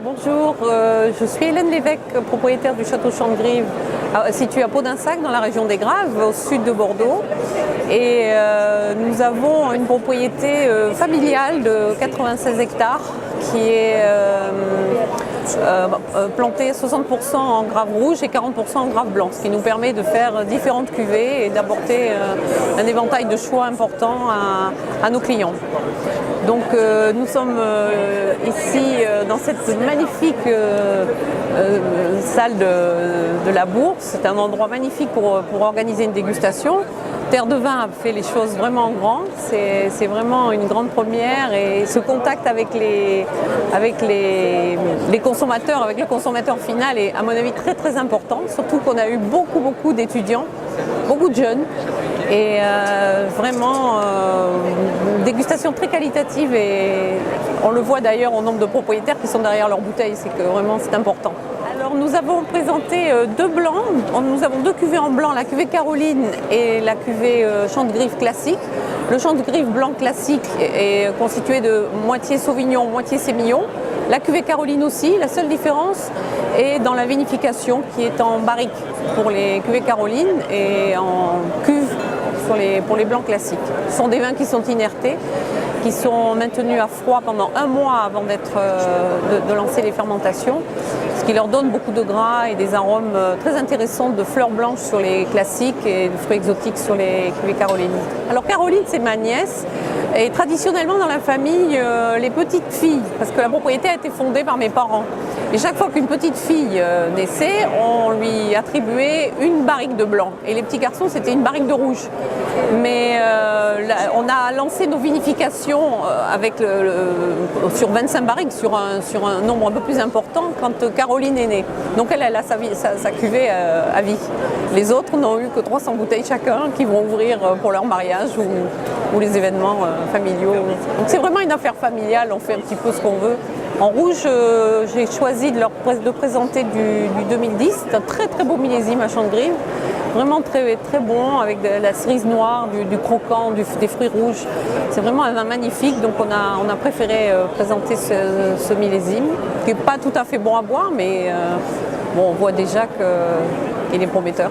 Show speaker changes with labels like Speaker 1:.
Speaker 1: Bonjour, je suis Hélène Lévesque, propriétaire du château Chantgrive, situé à Pau-d'Insac dans la région des Graves, au sud de Bordeaux. Et nous avons une propriété familiale de 96 hectares qui est plantée 60% en graves rouges et 40% en graves blancs, ce qui nous permet de faire différentes cuvées et d'apporter un éventail de choix important à nos clients. Donc nous sommes ici dans cette magnifique salle de la Bourse. C'est un endroit magnifique pour organiser une dégustation. Terre de Vin a fait les choses vraiment en grand. C'est vraiment une grande première et ce contact avec les consommateurs, avec le consommateur final est à mon avis très très important. Surtout qu'on a eu beaucoup d'étudiants, beaucoup de jeunes. Et vraiment une dégustation très qualitative et on le voit d'ailleurs au nombre de propriétaires qui sont derrière leurs bouteilles, c'est que vraiment c'est important. Alors nous avons présenté deux blancs, nous avons deux cuvées en blanc, la cuvée Caroline et la cuvée Chantgrive classique. Le Chantgrive blanc classique est constitué de moitié Sauvignon, moitié Sémillon. La cuvée Caroline aussi, la seule différence est dans la vinification qui est en barrique pour les cuvées Caroline et en cuve pour les blancs classiques. Ce sont des vins qui sont inertés, qui sont maintenus à froid pendant un mois avant de lancer les fermentations, ce qui leur donne beaucoup de gras et des arômes très intéressants de fleurs blanches sur les classiques et de fruits exotiques sur les cuvées Caroline. Alors Caroline, c'est ma nièce et traditionnellement dans la famille, les petites filles, parce que la propriété a été fondée par mes parents. Et chaque fois qu'une petite fille naissait, on lui attribuait une barrique de blanc. Et les petits garçons, c'était une barrique de rouge. Mais on a lancé nos vinifications sur 25 barriques, sur un nombre un peu plus important quand Caroline est née. Donc elle a sa cuvée à vie. Les autres n'ont eu que 300 bouteilles chacun qui vont ouvrir pour leur mariage ou les événements familiaux. Donc c'est vraiment une affaire familiale, on fait un petit peu ce qu'on veut. En rouge, j'ai choisi de présenter du 2010. C'est un très très beau millésime à Chantgrive, vraiment très bon avec de la cerise noire, du croquant, des fruits rouges. C'est vraiment un vin magnifique, donc on a préféré présenter ce millésime, qui n'est pas tout à fait bon à boire, mais bon, on voit déjà qu'il est prometteur.